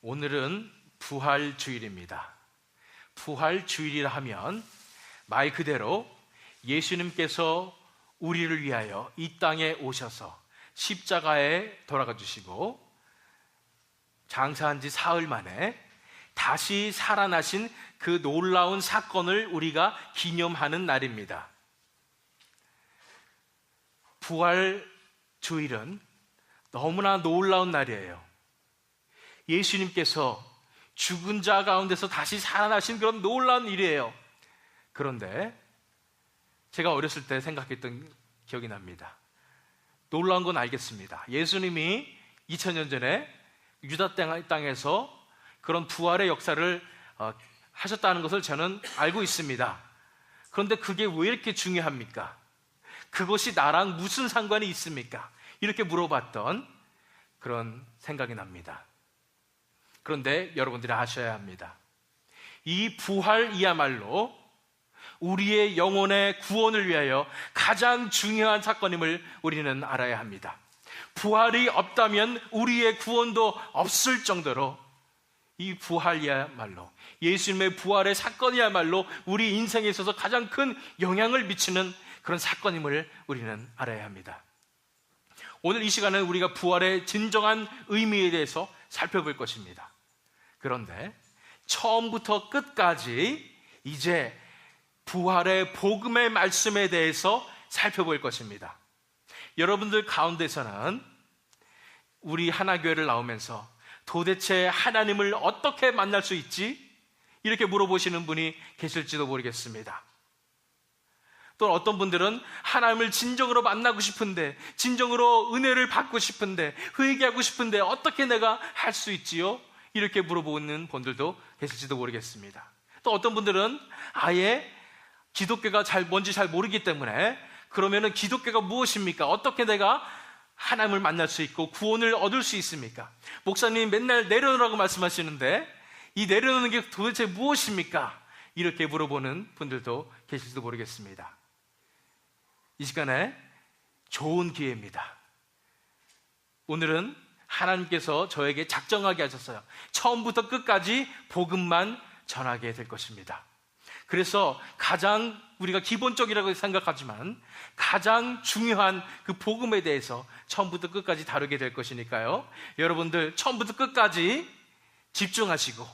오늘은 부활주일입니다. 부활주일이라 하면 말 그대로 예수님께서 우리를 위하여 이 땅에 오셔서 십자가에 돌아가 주시고 장사한 지 사흘 만에 다시 살아나신 그 놀라운 사건을 우리가 기념하는 날입니다. 부활주일은 너무나 놀라운 날이에요. 예수님께서 죽은 자 가운데서 다시 살아나신 그런 놀라운 일이에요. 그런데 제가 어렸을 때 생각했던 기억이 납니다. 놀라운 건 알겠습니다. 예수님이 2000년 전에 유다 땅에서 그런 부활의 역사를 하셨다는 것을 저는 알고 있습니다. 그런데 그게 왜 이렇게 중요합니까? 그것이 나랑 무슨 상관이 있습니까? 이렇게 물어봤던 그런 생각이 납니다. 그런데 여러분들이 아셔야 합니다. 이 부활이야말로 우리의 영혼의 구원을 위하여 가장 중요한 사건임을 우리는 알아야 합니다. 부활이 없다면 우리의 구원도 없을 정도로 이 부활이야말로, 예수님의 부활의 사건이야말로 우리 인생에 있어서 가장 큰 영향을 미치는 그런 사건임을 우리는 알아야 합니다. 오늘 이 시간은 우리가 부활의 진정한 의미에 대해서 살펴볼 것입니다. 그런데 처음부터 끝까지 이제 부활의 복음의 말씀에 대해서 살펴볼 것입니다. 여러분들 가운데서는 우리 하나교회를 나오면서 도대체 하나님을 어떻게 만날 수 있지? 이렇게 물어보시는 분이 계실지도 모르겠습니다. 또 어떤 분들은 하나님을 진정으로 만나고 싶은데, 진정으로 은혜를 받고 싶은데, 회개하고 싶은데 어떻게 내가 할 수 있지요? 이렇게 물어보는 분들도 계실지도 모르겠습니다. 또 어떤 분들은 아예 기독교가 뭔지 잘 모르기 때문에 그러면은 기독교가 무엇입니까? 어떻게 내가 하나님을 만날 수 있고 구원을 얻을 수 있습니까? 목사님 맨날 내려놓으라고 말씀하시는데 이 내려놓는 게 도대체 무엇입니까? 이렇게 물어보는 분들도 계실지도 모르겠습니다. 이 시간에 좋은 기회입니다. 오늘은 하나님께서 저에게 작정하게 하셨어요. 처음부터 끝까지 복음만 전하게 될 것입니다. 그래서 가장 우리가 기본적이라고 생각하지만 가장 중요한 그 복음에 대해서 처음부터 끝까지 다루게 될 것이니까요. 여러분들 처음부터 끝까지 집중하시고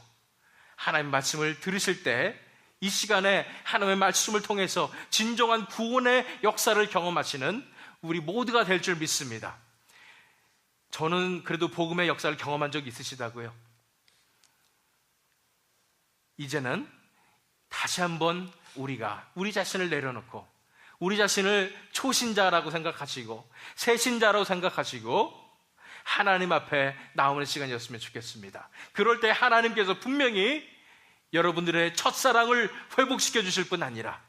하나님의 말씀을 들으실 때 이 시간에 하나님의 말씀을 통해서 진정한 구원의 역사를 경험하시는 우리 모두가 될 줄 믿습니다. 저는 그래도 복음의 역사를 경험한 적이 있으시다고요. 이제는 다시 한번 우리가 우리 자신을 내려놓고 우리 자신을 초신자라고 생각하시고 새신자라고 생각하시고 하나님 앞에 나오는 시간이었으면 좋겠습니다. 그럴 때 하나님께서 분명히 여러분들의 첫사랑을 회복시켜 주실 뿐 아니라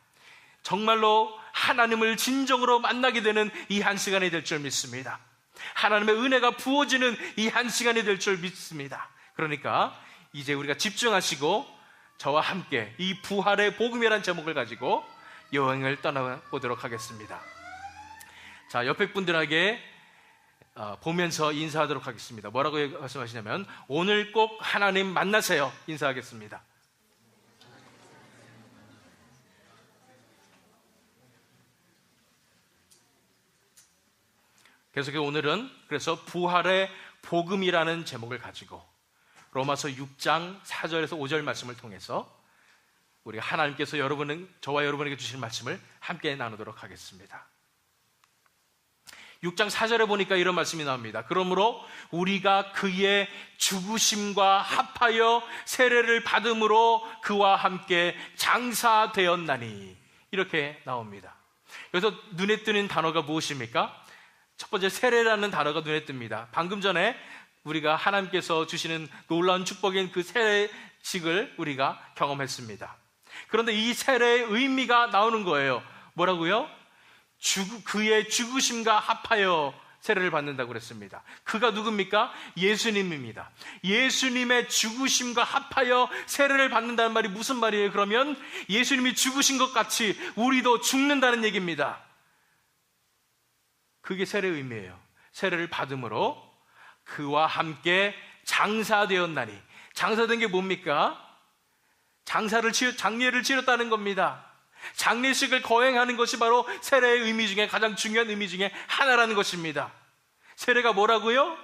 정말로 하나님을 진정으로 만나게 되는 이 한 시간이 될 줄 믿습니다. 하나님의 은혜가 부어지는 이 한 시간이 될 줄 믿습니다. 그러니까 이제 우리가 집중하시고 저와 함께 이 부활의 복음이라는 제목을 가지고 여행을 떠나보도록 하겠습니다. 자, 옆에 분들에게 보면서 인사하도록 하겠습니다. 뭐라고 말씀하시냐면 오늘 꼭 하나님 만나세요. 인사하겠습니다. 계속해서 오늘은 그래서 부활의 복음이라는 제목을 가지고 로마서 6장 4절에서 5절 말씀을 통해서 우리가 하나님께서 저와 여러분에게 주신 말씀을 함께 나누도록 하겠습니다. 6장 4절에 보니까 이런 말씀이 나옵니다. 그러므로 우리가 그의 죽으심과 합하여 세례를 받음으로 그와 함께 장사되었나니, 이렇게 나옵니다. 여기서 눈에 띄는 단어가 무엇입니까? 첫 번째, 세례라는 단어가 눈에 띕니다. 방금 전에 우리가 하나님께서 주시는 놀라운 축복인 그 세례식을 우리가 경험했습니다. 그런데 이 세례의 의미가 나오는 거예요. 뭐라고요? 그의 죽으심과 합하여 세례를 받는다고 그랬습니다. 그가 누굽니까? 예수님입니다. 예수님의 죽으심과 합하여 세례를 받는다는 말이 무슨 말이에요? 그러면 예수님이 죽으신 것 같이 우리도 죽는다는 얘기입니다. 그게 세례의 의미예요. 세례를 받음으로 그와 함께 장사되었나니, 장사된 게 뭡니까? 장례를 치렀다는 겁니다. 장례식을 거행하는 것이 바로 세례의 의미 중에 가장 중요한 의미 중에 하나라는 것입니다. 세례가 뭐라고요?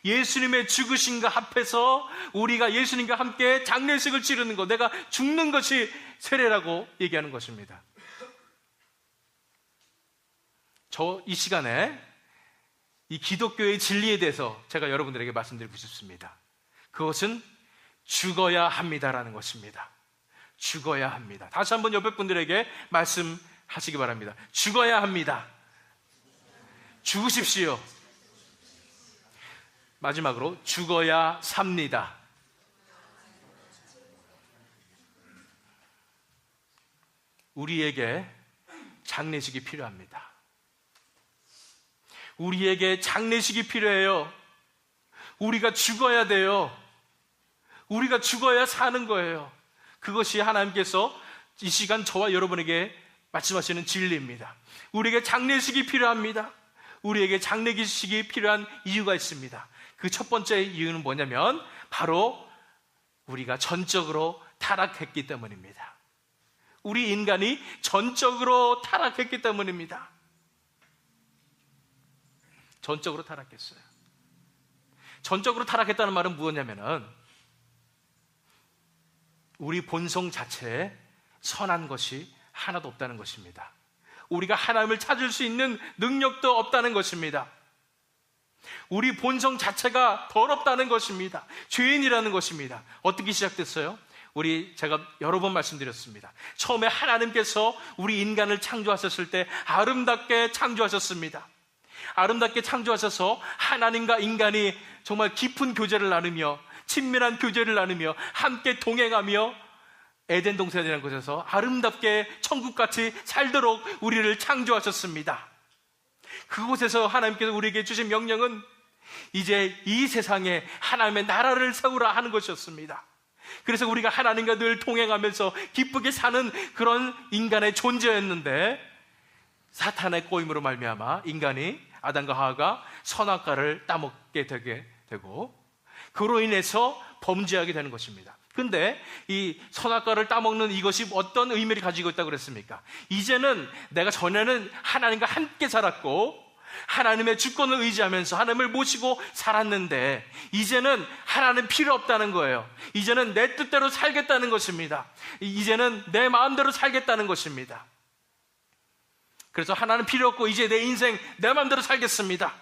예수님의 죽으심과 합해서 우리가 예수님과 함께 장례식을 치르는 것, 내가 죽는 것이 세례라고 얘기하는 것입니다. 이 시간에 이 기독교의 진리에 대해서 제가 여러분들에게 말씀드리고 싶습니다. 그것은 죽어야 합니다라는 것입니다. 죽어야 합니다. 다시 한번 옆에 분들에게 말씀하시기 바랍니다. 죽어야 합니다. 죽으십시오. 마지막으로 죽어야 삽니다. 우리에게 장례식이 필요합니다. 우리에게 장례식이 필요해요. 우리가 죽어야 돼요. 우리가 죽어야 사는 거예요. 그것이 하나님께서 이 시간 저와 여러분에게 말씀하시는 진리입니다. 우리에게 장례식이 필요합니다. 우리에게 장례식이 필요한 이유가 있습니다. 그 첫 번째 이유는 뭐냐면 바로 우리가 전적으로 타락했기 때문입니다. 우리 인간이 전적으로 타락했기 때문입니다. 전적으로 타락했어요. 전적으로 타락했다는 말은 무엇이냐면은 우리 본성 자체에 선한 것이 하나도 없다는 것입니다. 우리가 하나님을 찾을 수 있는 능력도 없다는 것입니다. 우리 본성 자체가 더럽다는 것입니다. 죄인이라는 것입니다. 어떻게 시작됐어요? 제가 여러 번 말씀드렸습니다. 처음에 하나님께서 우리 인간을 창조하셨을 때 아름답게 창조하셨습니다. 아름답게 창조하셔서 하나님과 인간이 정말 깊은 교제를 나누며 친밀한 교제를 나누며 함께 동행하며 에덴 동산이라는 곳에서 아름답게 천국같이 살도록 우리를 창조하셨습니다. 그곳에서 하나님께서 우리에게 주신 명령은 이제 이 세상에 하나님의 나라를 세우라 하는 것이었습니다. 그래서 우리가 하나님과 늘 동행하면서 기쁘게 사는 그런 인간의 존재였는데 사탄의 꼬임으로 말미암아 인간이 아담과 하와가 선악과를 따먹게 되게 되고 그로 인해서 범죄하게 되는 것입니다. 근데 이 선악과를 따먹는 이것이 어떤 의미를 가지고 있다고 그랬습니까? 이제는 내가 전에는 하나님과 함께 살았고 하나님의 주권을 의지하면서 하나님을 모시고 살았는데 이제는 하나님 필요 없다는 거예요. 이제는 내 뜻대로 살겠다는 것입니다. 이제는 내 마음대로 살겠다는 것입니다. 그래서 하나님 필요 없고 이제 내 인생 내 마음대로 살겠습니다.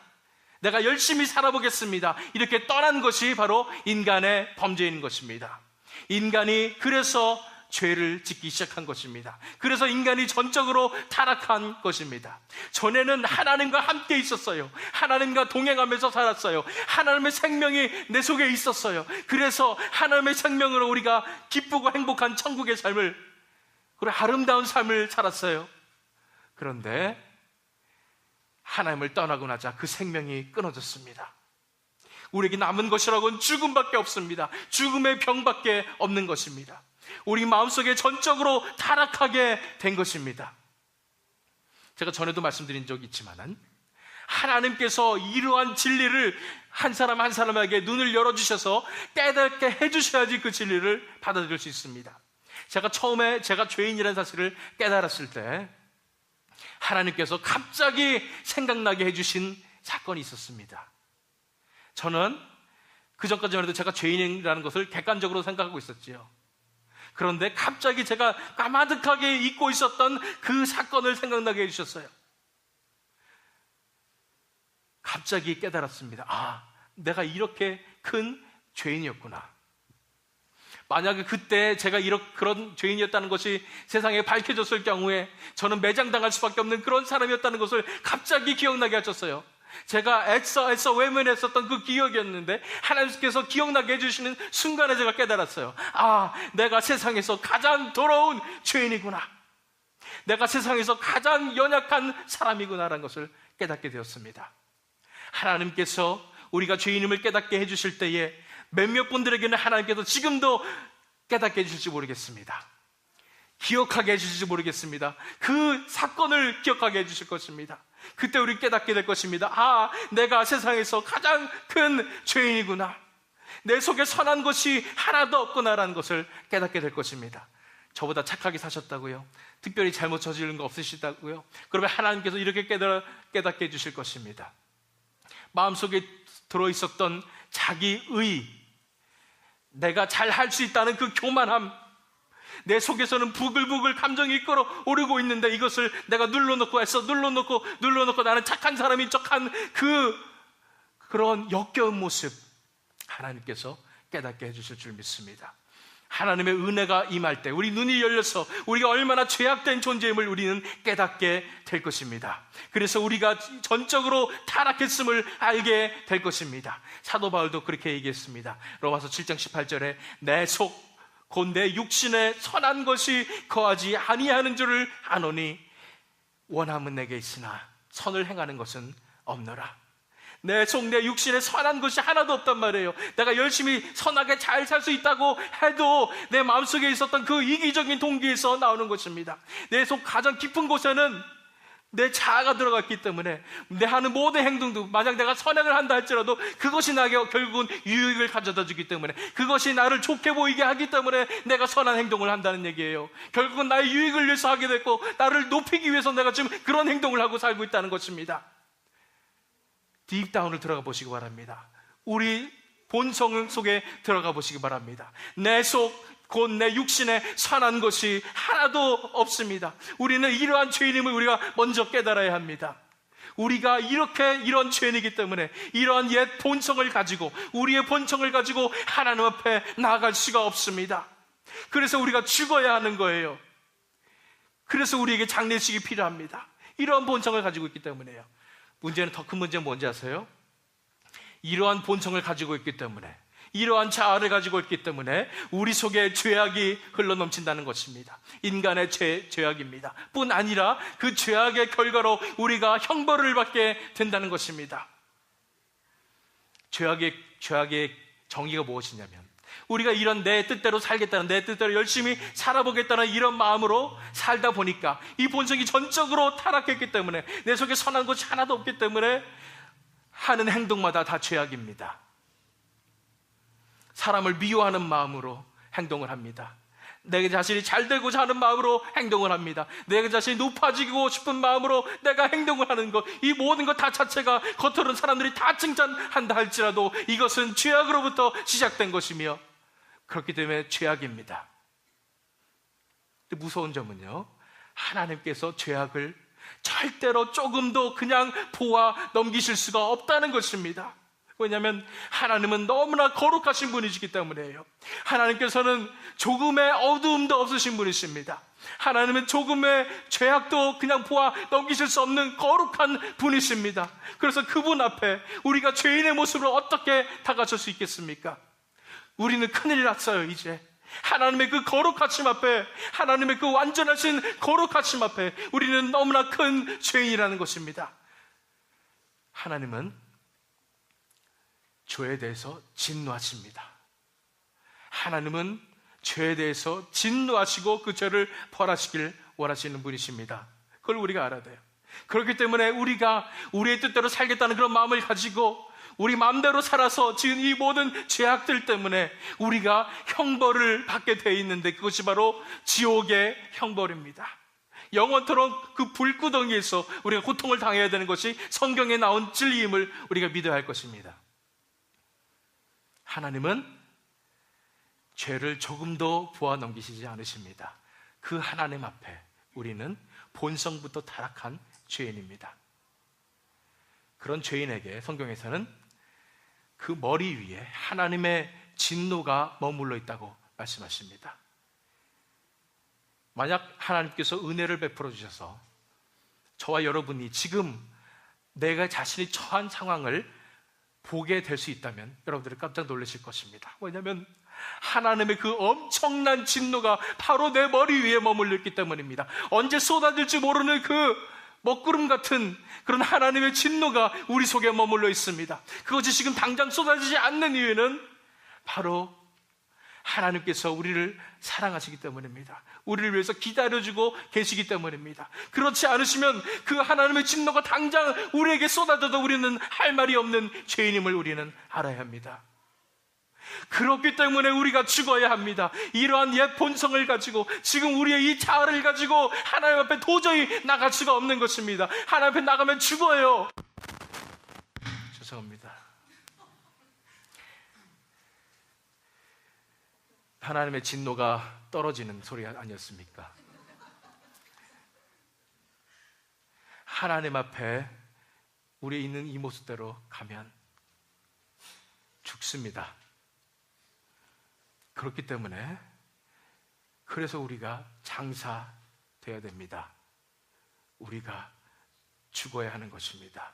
내가 열심히 살아보겠습니다. 이렇게 떠난 것이 바로 인간의 범죄인 것입니다. 인간이 그래서 죄를 짓기 시작한 것입니다. 그래서 인간이 전적으로 타락한 것입니다. 전에는 하나님과 함께 있었어요. 하나님과 동행하면서 살았어요. 하나님의 생명이 내 속에 있었어요. 그래서 하나님의 생명으로 우리가 기쁘고 행복한 천국의 삶을, 그리고 아름다운 삶을 살았어요. 그런데 하나님을 떠나고 나자 그 생명이 끊어졌습니다. 우리에게 남은 것이라고는 죽음밖에 없습니다. 죽음의 병밖에 없는 것입니다. 우리 마음속에 전적으로 타락하게 된 것입니다. 제가 전에도 말씀드린 적이 있지만 하나님께서 이러한 진리를 한 사람 한 사람에게 눈을 열어주셔서 깨닫게 해주셔야지 그 진리를 받아들일 수 있습니다. 처음에 제가 죄인이라는 사실을 깨달았을 때 하나님께서 갑자기 생각나게 해주신 사건이 있었습니다. 저는 그전까지만 해도 제가 죄인이라는 것을 객관적으로 생각하고 있었지요. 그런데 갑자기 제가 까마득하게 잊고 있었던 그 사건을 생각나게 해주셨어요. 갑자기 깨달았습니다. 내가 이렇게 큰 죄인이었구나. 만약에 그때 제가 그런 죄인이었다는 것이 세상에 밝혀졌을 경우에 저는 매장당할 수밖에 없는 그런 사람이었다는 것을 갑자기 기억나게 하셨어요. 제가 애써 외면했었던 그 기억이었는데 하나님께서 기억나게 해주시는 순간에 제가 깨달았어요. 내가 세상에서 가장 더러운 죄인이구나. 내가 세상에서 가장 연약한 사람이구나라는 것을 깨닫게 되었습니다. 하나님께서 우리가 죄인임을 깨닫게 해주실 때에 몇몇 분들에게는 하나님께서 지금도 깨닫게 해주실지 모르겠습니다. 기억하게 해주실지 모르겠습니다. 그 사건을 기억하게 해주실 것입니다. 그때 우리 깨닫게 될 것입니다. 내가 세상에서 가장 큰 죄인이구나. 내 속에 선한 것이 하나도 없구나라는 것을 깨닫게 될 것입니다. 저보다 착하게 사셨다고요? 특별히 잘못 저지른 거 없으시다고요? 그러면 하나님께서 이렇게 깨닫게 해주실 것입니다. 마음속에 들어있었던 자기의, 내가 잘할 수 있다는 그 교만함, 내 속에서는 부글부글 감정이 끓어오르고 있는데 이것을 내가 눌러놓고 나는 착한 사람인 척한 그런 역겨운 모습, 하나님께서 깨닫게 해주실 줄 믿습니다. 하나님의 은혜가 임할 때 우리 눈이 열려서 우리가 얼마나 죄악된 존재임을 우리는 깨닫게 될 것입니다. 그래서 우리가 전적으로 타락했음을 알게 될 것입니다. 사도 바울도 그렇게 얘기했습니다. 로마서 7장 18절에 내 속 곧 내 육신에 선한 것이 거하지 아니하는 줄을 아노니 원함은 내게 있으나 선을 행하는 것은 없노라. 내 속, 내 육신에 선한 것이 하나도 없단 말이에요. 내가 열심히 선하게 잘 살 수 있다고 해도 내 마음속에 있었던 그 이기적인 동기에서 나오는 것입니다. 내 속 가장 깊은 곳에는 내 자아가 들어갔기 때문에 내 하는 모든 행동도, 만약 내가 선행을 한다 할지라도 그것이 나에게 결국은 유익을 가져다 주기 때문에, 그것이 나를 좋게 보이게 하기 때문에 내가 선한 행동을 한다는 얘기예요. 결국은 나의 유익을 위해서 하게 됐고 나를 높이기 위해서 내가 지금 그런 행동을 하고 살고 있다는 것입니다. 딥다운을 들어가 보시기 바랍니다. 우리 본성 속에 들어가 보시기 바랍니다. 내 속, 곧 내 육신에 선한 것이 하나도 없습니다. 우리는 이러한 죄인임을 우리가 먼저 깨달아야 합니다. 우리가 이런 죄인이기 때문에 이러한 옛 본성을 가지고, 우리의 본성을 가지고 하나님 앞에 나아갈 수가 없습니다. 그래서 우리가 죽어야 하는 거예요. 그래서 우리에게 장례식이 필요합니다. 이러한 본성을 가지고 있기 때문에요. 문제는, 더 큰 문제는 뭔지 아세요? 이러한 본성을 가지고 있기 때문에, 이러한 자아를 가지고 있기 때문에 우리 속에 죄악이 흘러넘친다는 것입니다. 인간의 죄악입니다. 뿐 아니라 그 죄악의 결과로 우리가 형벌을 받게 된다는 것입니다. 죄악의 정의가 무엇이냐면, 우리가 이런 내 뜻대로 살겠다는, 내 뜻대로 열심히 살아보겠다는 이런 마음으로 살다 보니까 이 본성이 전적으로 타락했기 때문에, 내 속에 선한 것이 하나도 없기 때문에 하는 행동마다 다 죄악입니다. 사람을 미워하는 마음으로 행동을 합니다. 내 자신이 잘 되고자 하는 마음으로 행동을 합니다. 내 자신이 높아지고 싶은 마음으로 내가 행동을 하는 것, 이 모든 것 다 자체가 겉으로는 사람들이 다 칭찬한다 할지라도 이것은 죄악으로부터 시작된 것이며, 그렇기 때문에 죄악입니다. 근데 무서운 점은요, 하나님께서 죄악을 절대로 조금도 그냥 보아 넘기실 수가 없다는 것입니다. 왜냐하면 하나님은 너무나 거룩하신 분이시기 때문에요. 하나님께서는 조금의 어두움도 없으신 분이십니다. 하나님은 조금의 죄악도 그냥 보아 넘기실 수 없는 거룩한 분이십니다. 그래서 그분 앞에 우리가 죄인의 모습으로 어떻게 다가설 수 있겠습니까? 우리는 큰일 났어요. 이제 하나님의 그 거룩하심 앞에, 하나님의 그 완전하신 거룩하심 앞에 우리는 너무나 큰 죄인이라는 것입니다. 하나님은 죄에 대해서 진노하십니다. 하나님은 죄에 대해서 진노하시고 그 죄를 벌하시길 원하시는 분이십니다. 그걸 우리가 알아야 돼요. 그렇기 때문에 우리가 우리의 뜻대로 살겠다는 그런 마음을 가지고 우리 마음대로 살아서 지은 이 모든 죄악들 때문에 우리가 형벌을 받게 되어 있는데, 그것이 바로 지옥의 형벌입니다. 영원토록 그 불구덩이에서 우리가 고통을 당해야 되는 것이 성경에 나온 진리임을 우리가 믿어야 할 것입니다. 하나님은 죄를 조금도 보아 넘기시지 않으십니다. 그 하나님 앞에 우리는 본성부터 타락한 죄인입니다. 그런 죄인에게 성경에서는 그 머리 위에 하나님의 진노가 머물러 있다고 말씀하십니다. 만약 하나님께서 은혜를 베풀어 주셔서 저와 여러분이 지금 내가 자신이 처한 상황을 보게 될 수 있다면 여러분들이 깜짝 놀라실 것입니다. 왜냐하면 하나님의 그 엄청난 진노가 바로 내 머리 위에 머물러 있기 때문입니다. 언제 쏟아질지 모르는 그 먹구름 같은 그런 하나님의 진노가 우리 속에 머물러 있습니다. 그것이 지금 당장 쏟아지지 않는 이유는 바로 하나님께서 우리를 사랑하시기 때문입니다. 우리를 위해서 기다려주고 계시기 때문입니다. 그렇지 않으시면 그 하나님의 진노가 당장 우리에게 쏟아져도 우리는 할 말이 없는 죄인임을 우리는 알아야 합니다. 그렇기 때문에 우리가 죽어야 합니다. 이러한 옛 본성을 가지고, 지금 우리의 이 자아를 가지고 하나님 앞에 도저히 나갈 수가 없는 것입니다. 하나님 앞에 나가면 죽어요. 죄송합니다. 하나님의 진노가 떨어지는 소리 아니었습니까? 하나님 앞에 우리 있는 이 모습대로 가면 죽습니다. 그렇기 때문에 그래서 우리가 장사되어야 됩니다. 우리가 죽어야 하는 것입니다.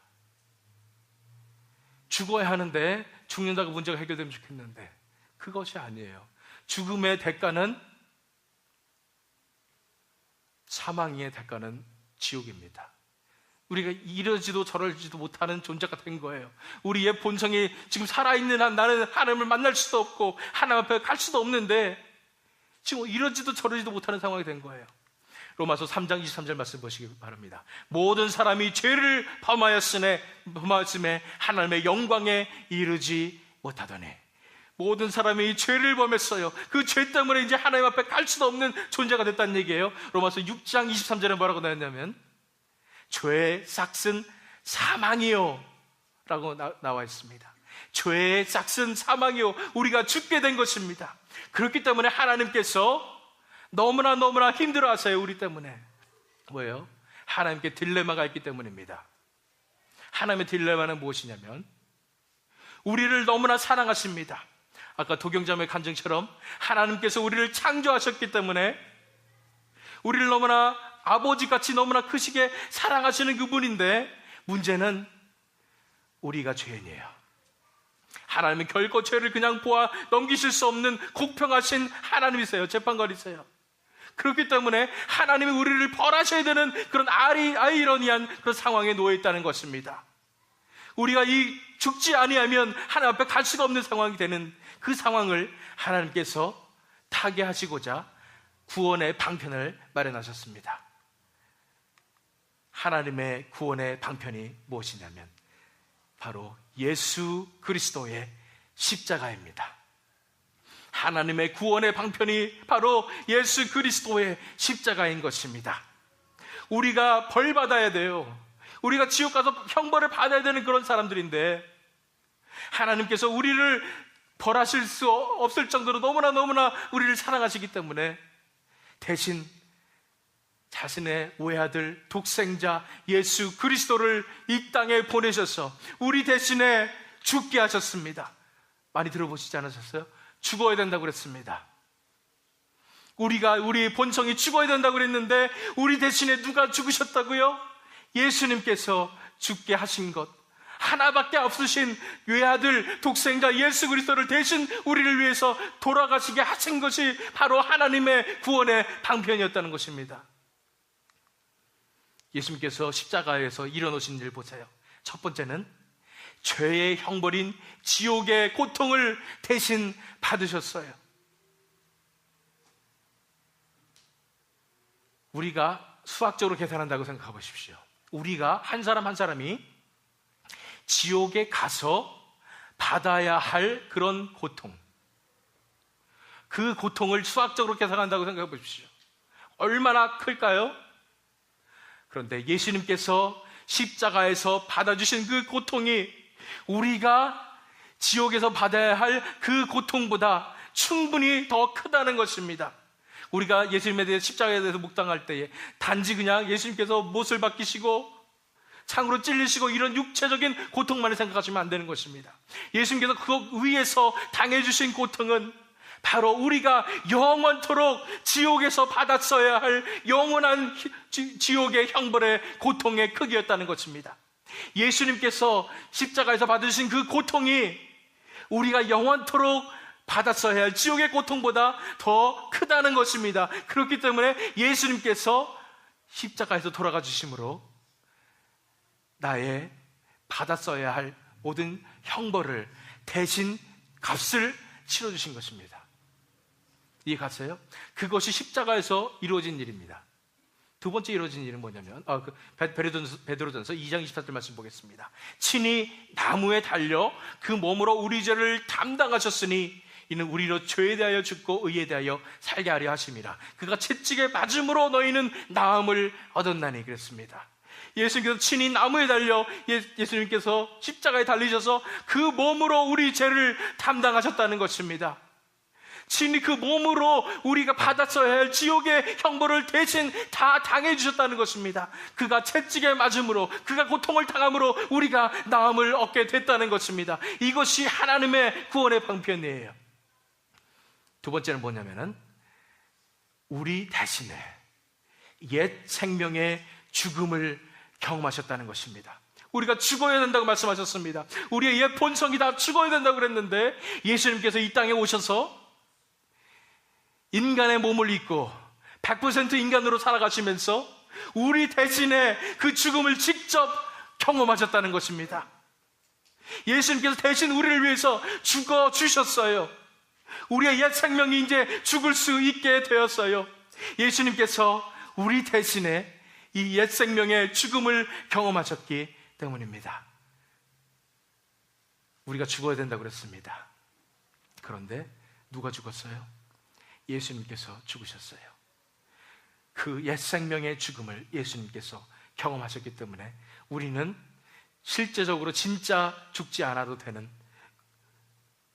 죽어야 하는데 죽는다고 문제가 해결되면 좋겠는데 그것이 아니에요. 죽음의 대가는, 사망의 대가는 지옥입니다. 우리가 이러지도 저러지도 못하는 존재가 된 거예요. 우리의 본성이 지금 살아있는 한 나는 하나님을 만날 수도 없고 하나님 앞에 갈 수도 없는데 지금 이러지도 저러지도 못하는 상황이 된 거예요. 로마서 3장 23절 말씀 보시기 바랍니다. 모든 사람이 죄를 범하였음에 하나님의 영광에 이르지 못하더니, 모든 사람이 죄를 범했어요. 그 죄 때문에 이제 하나님 앞에 갈 수도 없는 존재가 됐다는 얘기예요. 로마서 6장 23절에 뭐라고 나왔냐면 죄의 싹은 사망이요 라고 나와 있습니다. 죄의 싹은 사망이요, 우리가 죽게 된 것입니다. 그렇기 때문에 하나님께서 너무나 힘들어하세요. 우리 때문에. 뭐예요? 하나님께 딜레마가 있기 때문입니다. 하나님의 딜레마는 무엇이냐면 우리를 너무나 사랑하십니다. 아까 도경자매의 간증처럼 하나님께서 우리를 창조하셨기 때문에 우리를 너무나 아버지같이 너무나 크시게 사랑하시는 그분인데, 문제는 우리가 죄인이에요. 하나님은 결코 죄를 그냥 보아 넘기실 수 없는 공평하신 하나님이세요. 재판관이세요. 그렇기 때문에 하나님이 우리를 벌하셔야 되는 그런 아이러니한 그런 상황에 놓여 있다는 것입니다. 우리가 이 죽지 아니하면 하나님 앞에 갈 수가 없는 상황이 되는 그 상황을 하나님께서 타개하시고자 구원의 방편을 마련하셨습니다. 하나님의 구원의 방편이 무엇이냐면 바로 예수 그리스도의 십자가입니다. 하나님의 구원의 방편이 바로 예수 그리스도의 십자가인 것입니다. 우리가 벌 받아야 돼요. 우리가 지옥 가서 형벌을 받아야 되는 그런 사람들인데, 하나님께서 우리를 벌하실 수 없을 정도로 너무나 우리를 사랑하시기 때문에 대신 자신의 외아들 독생자 예수 그리스도를 이 땅에 보내셔서 우리 대신에 죽게 하셨습니다. 많이 들어보시지 않으셨어요? 죽어야 된다고 그랬습니다. 우리 본성이 죽어야 된다고 그랬는데 우리 대신에 누가 죽으셨다고요? 예수님께서 죽게 하신 것, 하나밖에 없으신 외아들 독생자 예수 그리스도를 대신 우리를 위해서 돌아가시게 하신 것이 바로 하나님의 구원의 방편이었다는 것입니다. 예수님께서 십자가에서 일어나신 일 보세요. 첫 번째는 죄의 형벌인 지옥의 고통을 대신 받으셨어요. 우리가 수학적으로 계산한다고 생각해 보십시오. 우리가 한 사람 한 사람이 지옥에 가서 받아야 할 그런 고통, 그 고통을 수학적으로 계산한다고 생각해 보십시오. 얼마나 클까요? 그런데 예수님께서 십자가에서 받아주신 그 고통이 우리가 지옥에서 받아야 할 그 고통보다 충분히 더 크다는 것입니다. 우리가 예수님에 대해 십자가에 대해서 묵상할 때에 단지 그냥 예수님께서 못을 박히시고 창으로 찔리시고 이런 육체적인 고통만을 생각하시면 안 되는 것입니다. 예수님께서 그 위에서 당해주신 고통은 바로 우리가 영원토록 지옥에서 받았어야 할 영원한 지옥의 형벌의 고통의 크기였다는 것입니다. 예수님께서 십자가에서 받으신 그 고통이 우리가 영원토록 받았어야 할 지옥의 고통보다 더 크다는 것입니다. 그렇기 때문에 예수님께서 십자가에서 돌아가 주심으로 나의 받았어야 할 모든 형벌을 대신 값을 치러주신 것입니다. 이해 가세요? 그것이 십자가에서 이루어진 일입니다. 두 번째 이루어진 일은 뭐냐면 베드로전서 2장 24절 말씀 보겠습니다. 친히 나무에 달려 그 몸으로 우리 죄를 담당하셨으니 이는 우리로 죄에 대하여 죽고 의에 대하여 살게 하려 하심이라. 그가 채찍에 맞음으로 너희는 나음을 얻었나니 그랬습니다. 예수님께서 친히 나무에 달려 예수님께서 십자가에 달리셔서 그 몸으로 우리 죄를 담당하셨다는 것입니다. 친히 그 몸으로 우리가 받았어야 할 지옥의 형벌을 대신 다 당해주셨다는 것입니다. 그가 채찍에 맞음으로, 그가 고통을 당함으로 우리가 나음을 얻게 됐다는 것입니다. 이것이 하나님의 구원의 방편이에요. 두 번째는 뭐냐면은 우리 대신에 옛 생명의 죽음을 경험하셨다는 것입니다. 우리가 죽어야 된다고 말씀하셨습니다. 우리의 옛 본성이 다 죽어야 된다고 그랬는데 예수님께서 이 땅에 오셔서 인간의 몸을 입고 100% 인간으로 살아가시면서 우리 대신에 그 죽음을 직접 경험하셨다는 것입니다. 예수님께서 대신 우리를 위해서 죽어 주셨어요. 우리의 옛 생명이 이제 죽을 수 있게 되었어요. 예수님께서 우리 대신에 이 옛 생명의 죽음을 경험하셨기 때문입니다. 우리가 죽어야 된다고 그랬습니다. 그런데 누가 죽었어요? 예수님께서 죽으셨어요. 그 옛 생명의 죽음을 예수님께서 경험하셨기 때문에 우리는 실제적으로 진짜 죽지 않아도 되는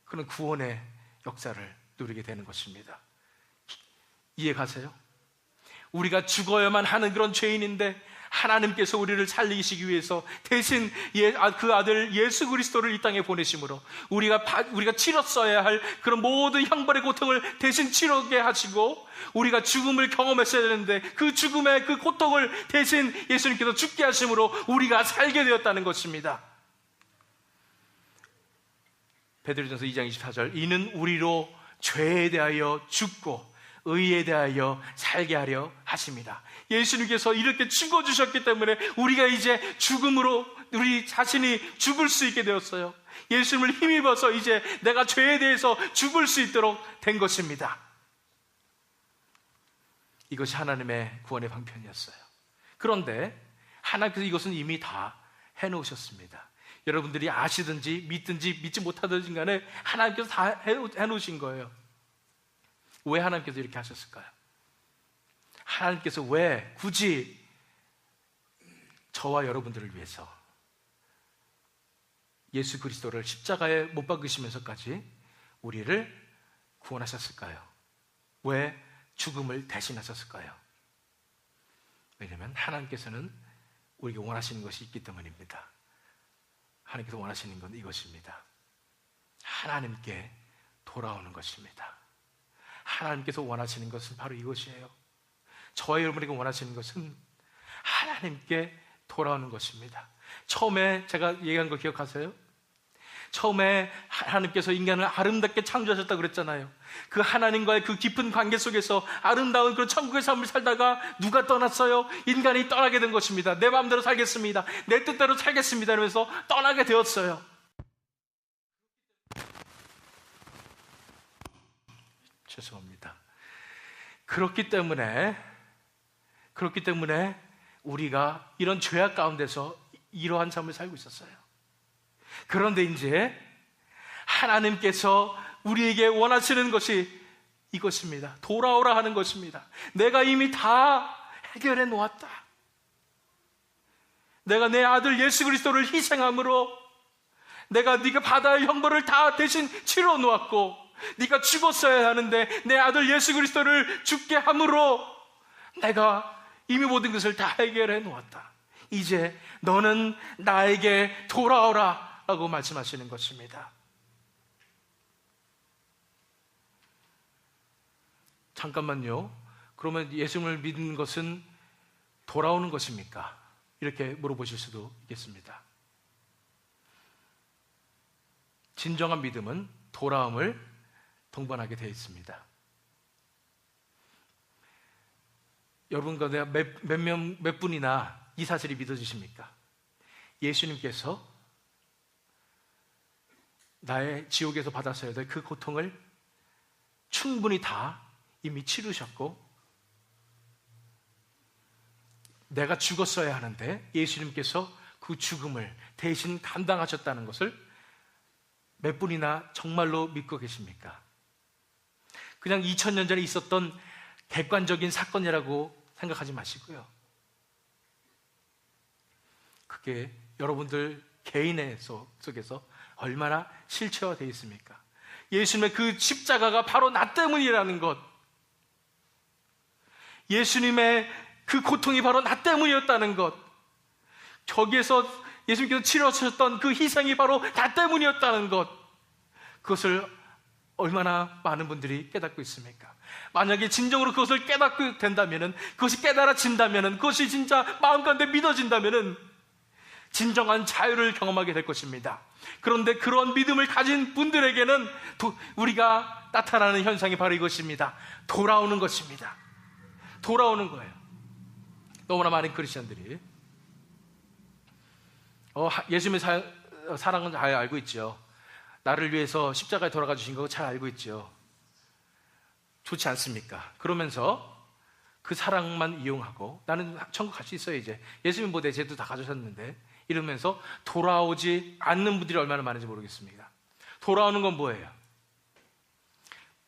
그런 구원의 역사를 누리게 되는 것입니다. 이해가세요? 우리가 죽어야만 하는 그런 죄인인데 하나님께서 우리를 살리시기 위해서 대신 그 아들 예수 그리스도를 이 땅에 보내심으로 우리가 치렀어야 할 그런 모든 형벌의 고통을 대신 치르게 하시고 우리가 죽음을 경험했어야 되는데 그 죽음의 그 고통을 대신 예수님께서 죽게 하심으로 우리가 살게 되었다는 것입니다. 베드로전서 2장 24절 이는 우리로 죄에 대하여 죽고 의에 대하여 살게 하려 하십니다. 예수님께서 이렇게 죽어주셨기 때문에 우리가 이제 죽음으로 우리 자신이 죽을 수 있게 되었어요. 예수님을 힘입어서 이제 내가 죄에 대해서 죽을 수 있도록 된 것입니다. 이것이 하나님의 구원의 방편이었어요. 그런데 하나님께서 이것은 이미 다 해놓으셨습니다. 여러분들이 아시든지 믿든지 믿지 못하든지 간에 하나님께서 다 해놓으신 거예요. 왜 하나님께서 이렇게 하셨을까요? 하나님께서 왜 굳이 저와 여러분들을 위해서 예수 그리스도를 십자가에 못 박으시면서까지 우리를 구원하셨을까요? 왜 죽음을 대신하셨을까요? 왜냐하면 하나님께서는 우리에게 원하시는 것이 있기 때문입니다. 하나님께서 원하시는 건 이것입니다. 하나님께 돌아오는 것입니다. 하나님께서 원하시는 것은 바로 이것이에요. 저와 여러분에게 원하시는 것은 하나님께 돌아오는 것입니다. 처음에 제가 얘기한 거 기억하세요? 처음에 하나님께서 인간을 아름답게 창조하셨다고 그랬잖아요. 그 하나님과의 그 깊은 관계 속에서 아름다운 그런 천국의 삶을 살다가 누가 떠났어요? 인간이 떠나게 된 것입니다. 내 마음대로 살겠습니다. 내 뜻대로 살겠습니다. 이러면서 떠나게 되었어요. 죄송합니다. 그렇기 때문에 우리가 이런 죄악 가운데서 이러한 삶을 살고 있었어요. 그런데 이제 하나님께서 우리에게 원하시는 것이 이것입니다. 돌아오라 하는 것입니다. 내가 이미 다 해결해 놓았다. 내가 내 아들 예수 그리스도를 희생함으로 내가 네가 받아야 할 형벌을 다 대신 치러 놓았고 네가 죽었어야 하는데 내 아들 예수 그리스도를 죽게 함으로 내가 이미 모든 것을 다 해결해 놓았다. 이제 너는 나에게 돌아오라 라고 말씀하시는 것입니다. 잠깐만요. 그러면 예수님을 믿는 것은 돌아오는 것입니까? 이렇게 물어보실 수도 있겠습니다. 진정한 믿음은 돌아옴을 동반하게 되어 있습니다. 여러분 가운데 몇 분이나 이 사실이 믿어지십니까? 예수님께서 나의 지옥에서 받았어야 될 그 고통을 충분히 다 이미 치르셨고 내가 죽었어야 하는데 예수님께서 그 죽음을 대신 감당하셨다는 것을 몇 분이나 정말로 믿고 계십니까? 그냥 2000년 전에 있었던 객관적인 사건이라고 생각하지 마시고요. 그게 여러분들 개인의 속에서 얼마나 실체화되어 있습니까? 예수님의 그 십자가가 바로 나 때문이라는 것, 예수님의 그 고통이 바로 나 때문이었다는 것, 저기에서 예수님께서 치러주셨던 그 희생이 바로 나 때문이었다는 것, 그것을 얼마나 많은 분들이 깨닫고 있습니까? 만약에 진정으로 그것을 깨닫게 된다면, 그것이 깨달아진다면, 그것이 진짜 마음 가운데 믿어진다면 진정한 자유를 경험하게 될 것입니다. 그런데 그런 믿음을 가진 분들에게는 우리가 나타나는 현상이 바로 이것입니다. 돌아오는 것입니다. 돌아오는 거예요. 너무나 많은 크리스천들이 예수님의 사랑은 잘 알고 있죠. 나를 위해서 십자가에 돌아가 주신 거 잘 알고 있죠. 좋지 않습니까? 그러면서 그 사랑만 이용하고 나는 천국 갈 수 있어요. 이제 예수님 뭐 내 죄도 다 가져셨는데, 이러면서 돌아오지 않는 분들이 얼마나 많은지 모르겠습니다. 돌아오는 건 뭐예요?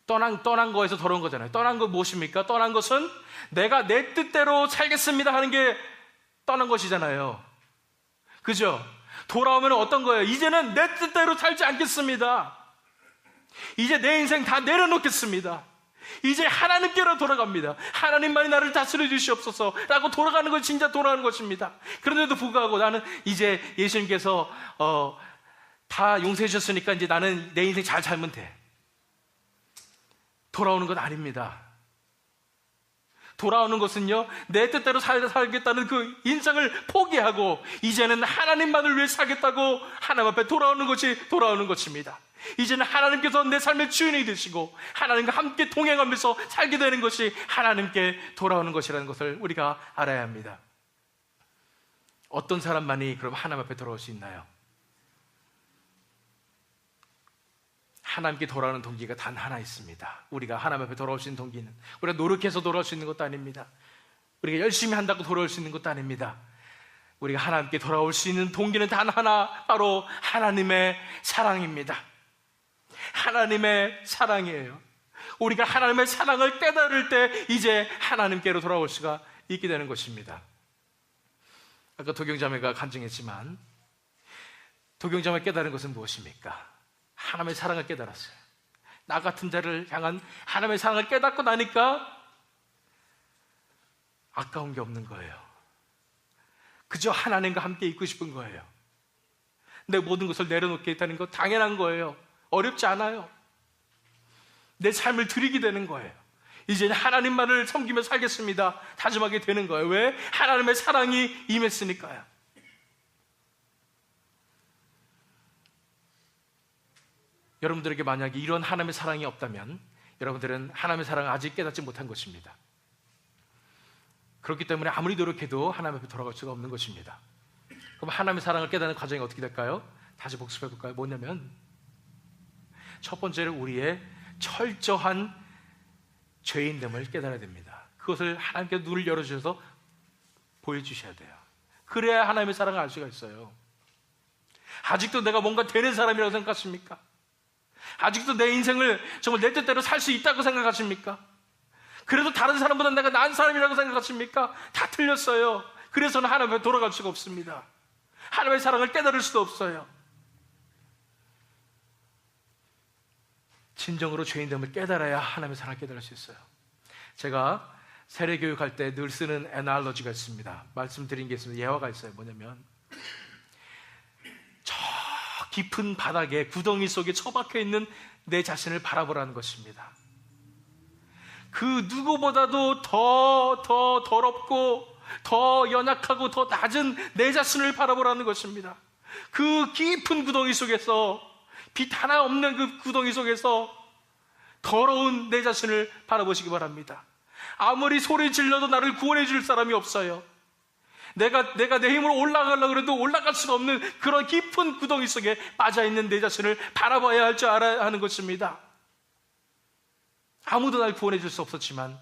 떠난 거에서 돌아온 거잖아요. 떠난 건 무엇입니까? 떠난 것은 내가 내 뜻대로 살겠습니다 하는 게 떠난 것이잖아요. 그죠? 돌아오면 어떤 거예요? 이제는 내 뜻대로 살지 않겠습니다. 이제 내 인생 다 내려놓겠습니다. 이제 하나님께로 돌아갑니다. 하나님만이 나를 다스려 주시옵소서 라고 돌아가는 건 진짜 돌아가는 것입니다. 그런데도 불구하고 나는 이제 예수님께서 다 용서해 주셨으니까 이제 나는 내 인생 잘 살면 돼. 돌아오는 건 아닙니다. 돌아오는 것은요, 내 뜻대로 살겠다는 그 인생을 포기하고 이제는 하나님만을 위해 살겠다고 하나님 앞에 돌아오는 것이 돌아오는 것입니다. 이제는 하나님께서 내 삶의 주인이 되시고 하나님과 함께 동행하면서 살게 되는 것이 하나님께 돌아오는 것이라는 것을 우리가 알아야 합니다. 어떤 사람만이 그럼 하나님 앞에 돌아올 수 있나요? 하나님께 돌아오는 동기가 단 하나 있습니다. 우리가 하나님 앞에 돌아올 수 있는 동기는 우리가 노력해서 돌아올 수 있는 것도 아닙니다. 우리가 열심히 한다고 돌아올 수 있는 것도 아닙니다. 우리가 하나님께 돌아올 수 있는 동기는 단 하나, 바로 하나님의 사랑입니다. 하나님의 사랑이에요. 우리가 하나님의 사랑을 깨달을 때 이제 하나님께로 돌아올 수가 있게 되는 것입니다. 아까 도경자매가 간증했지만 도경자매 깨달은 것은 무엇입니까? 하나님의 사랑을 깨달았어요. 나 같은 자를 향한 하나님의 사랑을 깨닫고 나니까 아까운 게 없는 거예요. 그저 하나님과 함께 있고 싶은 거예요. 내 모든 것을 내려놓겠다는 거 당연한 거예요. 어렵지 않아요. 내 삶을 드리게 되는 거예요. 이제 하나님만을 섬기며 살겠습니다 다짐하게 되는 거예요. 왜? 하나님의 사랑이 임했으니까요. 여러분들에게 만약에 이런 하나님의 사랑이 없다면 여러분들은 하나님의 사랑을 아직 깨닫지 못한 것입니다. 그렇기 때문에 아무리 노력해도 하나님 앞에 돌아갈 수가 없는 것입니다. 그럼 하나님의 사랑을 깨닫는 과정이 어떻게 될까요? 다시 복습해 볼까요? 뭐냐면 첫 번째로 우리의 철저한 죄인됨을 깨달아야 됩니다. 그것을 하나님께 눈을 열어주셔서 보여주셔야 돼요. 그래야 하나님의 사랑을 알 수가 있어요. 아직도 내가 뭔가 되는 사람이라고 생각하십니까? 아직도 내 인생을 정말 내 뜻대로 살 수 있다고 생각하십니까? 그래도 다른 사람보다 내가 나은 사람이라고 생각하십니까? 다 틀렸어요. 그래서는 하나님 앞에 돌아갈 수가 없습니다. 하나님의 사랑을 깨달을 수도 없어요. 진정으로 죄인됨을 깨달아야 하나님의 사랑을 깨달을 수 있어요. 제가 세례교육할 때 늘 쓰는 애널로지가 있습니다. 말씀드린 게 있습니다. 예화가 있어요. 뭐냐면 저 깊은 바닥에 구덩이 속에 처박혀 있는 내 자신을 바라보라는 것입니다. 그 누구보다도 더 더럽고 더 연약하고 더 낮은 내 자신을 바라보라는 것입니다. 그 깊은 구덩이 속에서, 빛 하나 없는 그 구덩이 속에서 더러운 내 자신을 바라보시기 바랍니다. 아무리 소리 질러도 나를 구원해 줄 사람이 없어요. 내가 내 힘으로 올라가려고 해도 올라갈 수가 없는 그런 깊은 구덩이 속에 빠져있는 내 자신을 바라봐야 할 줄 알아야 하는 것입니다. 아무도 날 구원해 줄 수 없었지만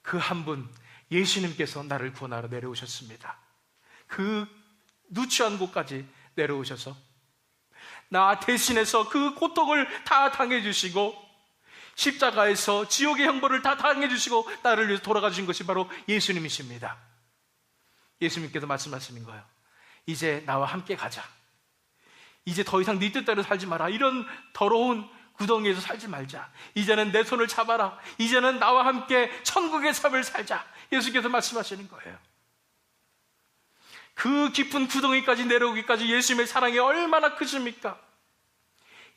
그 한 분, 예수님께서 나를 구원하러 내려오셨습니다. 그 누추한 곳까지 내려오셔서 나 대신해서 그 고통을 다 당해주시고 십자가에서 지옥의 형벌을 다 당해주시고 나를 위해서 돌아가 주신 것이 바로 예수님이십니다. 예수님께서 말씀하시는 거예요. 이제 나와 함께 가자. 이제 더 이상 네 뜻대로 살지 마라. 이런 더러운 구덩이에서 살지 말자. 이제는 내 손을 잡아라. 이제는 나와 함께 천국의 삶을 살자. 예수께서 말씀하시는 거예요. 그 깊은 구덩이까지 내려오기까지 예수님의 사랑이 얼마나 크십니까?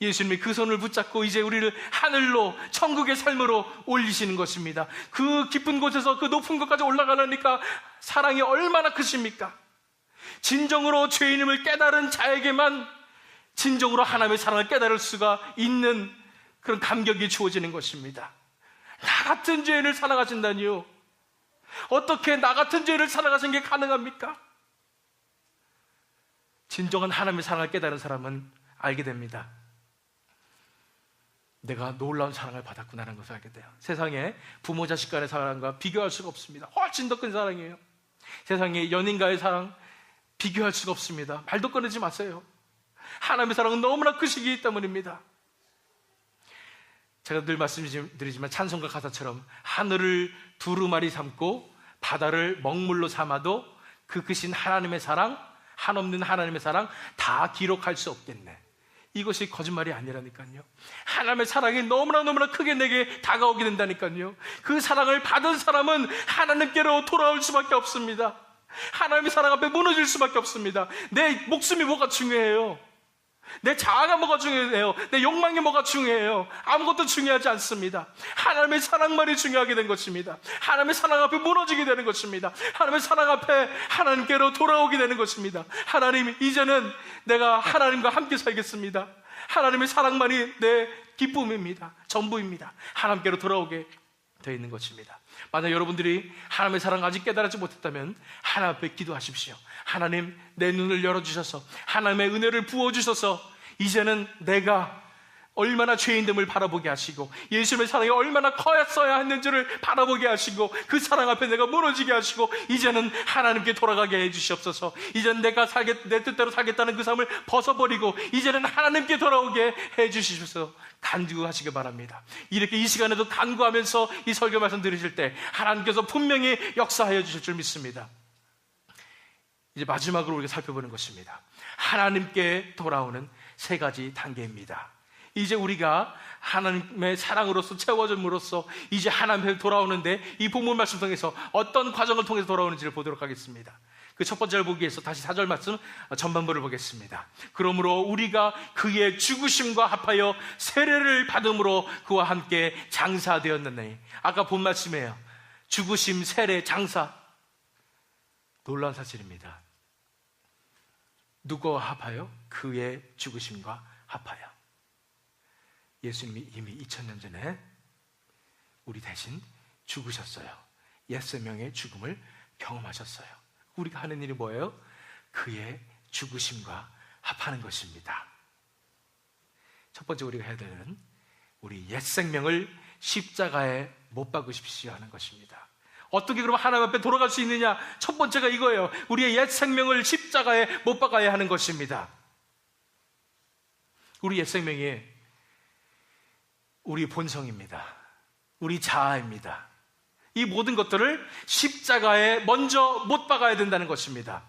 예수님이 그 손을 붙잡고 이제 우리를 하늘로 천국의 삶으로 올리시는 것입니다. 그 깊은 곳에서 그 높은 곳까지 올라가려니까 사랑이 얼마나 크십니까? 진정으로 죄인임을 깨달은 자에게만 진정으로 하나님의 사랑을 깨달을 수가 있는 그런 감격이 주어지는 것입니다. 나 같은 죄인을 사랑하신다니요? 어떻게 나 같은 죄인을 사랑하시는 게 가능합니까? 진정한 하나님의 사랑을 깨달은 사람은 알게 됩니다. 내가 놀라운 사랑을 받았구나라는 것을 알게 돼요. 세상에 부모 자식 간의 사랑과 비교할 수가 없습니다. 훨씬 더 큰 사랑이에요. 세상에 연인과의 사랑 비교할 수가 없습니다. 말도 꺼내지 마세요. 하나님의 사랑은 너무나 크시기 때문입니다. 제가 늘 말씀드리지만 찬송가 가사처럼 하늘을 두루마리 삼고 바다를 먹물로 삼아도 그 크신 하나님의 사랑, 한없는 하나님의 사랑 다 기록할 수 없겠네. 이것이 거짓말이 아니라니까요. 하나님의 사랑이 너무나 크게 내게 다가오게 된다니까요. 그 사랑을 받은 사람은 하나님께로 돌아올 수밖에 없습니다. 하나님의 사랑 앞에 무너질 수밖에 없습니다. 내 목숨이 뭐가 중요해요? 내 자아가 뭐가 중요해요? 내 욕망이 뭐가 중요해요? 아무것도 중요하지 않습니다. 하나님의 사랑만이 중요하게 된 것입니다. 하나님의 사랑 앞에 무너지게 되는 것입니다. 하나님의 사랑 앞에 하나님께로 돌아오게 되는 것입니다. 하나님, 이제는 내가 하나님과 함께 살겠습니다. 하나님의 사랑만이 내 기쁨입니다. 전부입니다. 하나님께로 돌아오게 되어 있는 것입니다. 만약 여러분들이 하나님의 사랑을 아직 깨달지 못했다면 하나님 앞에 기도하십시오. 하나님, 내 눈을 열어주셔서 하나님의 은혜를 부어주셔서 이제는 내가 얼마나 죄인됨을 바라보게 하시고 예수님의 사랑이 얼마나 커였어야 했는지를 바라보게 하시고 그 사랑 앞에 내가 무너지게 하시고 이제는 하나님께 돌아가게 해주시옵소서. 이제는 내가 내 뜻대로 살겠다는 그 삶을 벗어버리고 이제는 하나님께 돌아오게 해주시옵소서. 간구하시기 바랍니다. 이렇게 이 시간에도 간구하면서 이 설교 말씀 들으실 때 하나님께서 분명히 역사하여 주실 줄 믿습니다. 이제 마지막으로 우리가 살펴보는 것입니다. 하나님께 돌아오는 세 가지 단계입니다. 이제 우리가 하나님의 사랑으로서 채워짐으로써 이제 하나님께 돌아오는데 이 본문 말씀 통해서 어떤 과정을 통해서 돌아오는지를 보도록 하겠습니다. 그 첫 번째를 보기 위해서 다시 4절 말씀 전반부를 보겠습니다. 그러므로 우리가 그의 죽으심과 합하여 세례를 받음으로 그와 함께 장사되었느니, 아까 본 말씀이에요. 죽으심, 세례, 장사. 놀라운 사실입니다. 누구와 합하여? 그의 죽으심과 합하여. 예수님이 이미 2000년 전에 우리 대신 죽으셨어요. 옛생명의 죽음을 경험하셨어요. 우리가 하는 일이 뭐예요? 그의 죽으심과 합하는 것입니다. 첫 번째 우리가 해야 되는, 우리 옛생명을 십자가에 못 박으십시오 하는 것입니다. 어떻게 그럼 하나님 앞에 돌아갈 수 있느냐? 첫 번째가 이거예요. 우리의 옛생명을 십자가에 못 박아야 하는 것입니다. 우리 옛생명이 우리 본성입니다. 우리 자아입니다. 이 모든 것들을 십자가에 먼저 못 박아야 된다는 것입니다.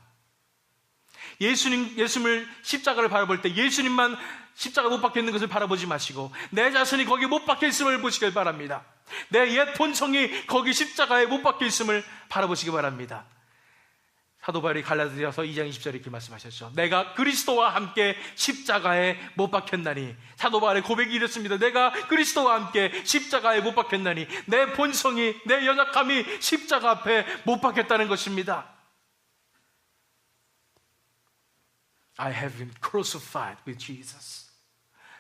예수님을 십자가를 바라볼 때 예수님만 십자가 못 박혀 있는 것을 바라보지 마시고 내 자신이 거기에 못 박혀 있음을 보시길 바랍니다. 내 옛 본성이 거기 십자가에 못 박혀 있음을 바라보시기 바랍니다. 사도 바울이 갈라디아서 2장 20절에 이렇게 말씀하셨죠. 내가 그리스도와 함께 십자가에 못 박혔나니. 사도 바울의 고백이 이렇습니다. 내가 그리스도와 함께 십자가에 못 박혔나니. 내 본성이, 내 연약함이 십자가 앞에 못 박혔다는 것입니다. I have been crucified with Jesus.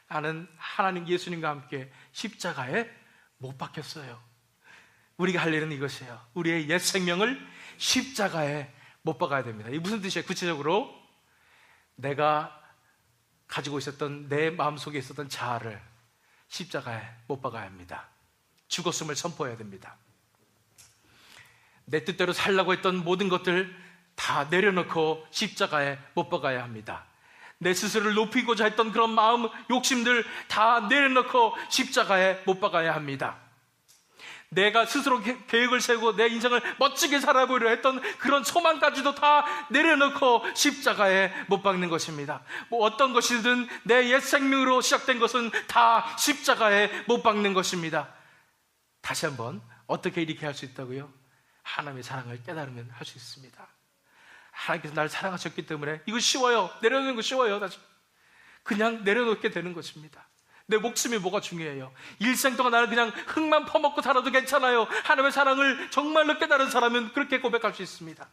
나는 하나님 예수님과 함께 십자가에 못 박혔어요. 우리가 할 일은 이것이에요. 우리의 옛 생명을 십자가에 못 박아야 됩니다. 이게 무슨 뜻이에요? 구체적으로 내가 가지고 있었던 내 마음속에 있었던 자아를 십자가에 못 박아야 합니다. 죽었음을 선포해야 됩니다. 내 뜻대로 살려고 했던 모든 것들 다 내려놓고 십자가에 못 박아야 합니다. 내 스스로를 높이고자 했던 그런 마음, 욕심들 다 내려놓고 십자가에 못 박아야 합니다. 내가 스스로 계획을 세우고 내 인생을 멋지게 살아보려 했던 그런 소망까지도 다 내려놓고 십자가에 못 박는 것입니다. 뭐 어떤 것이든 내 옛 생명으로 시작된 것은 다 십자가에 못 박는 것입니다. 다시 한번 어떻게 이렇게 할 수 있다고요? 하나님의 사랑을 깨달으면 할 수 있습니다. 하나님께서 나를 사랑하셨기 때문에 이거 쉬워요. 내려놓는 거 쉬워요. 다시 그냥 내려놓게 되는 것입니다. 내 목숨이 뭐가 중요해요? 일생 동안 나는 그냥 흙만 퍼먹고 살아도 괜찮아요. 하나님의 사랑을 정말로 깨달은 사람은 그렇게 고백할 수 있습니다.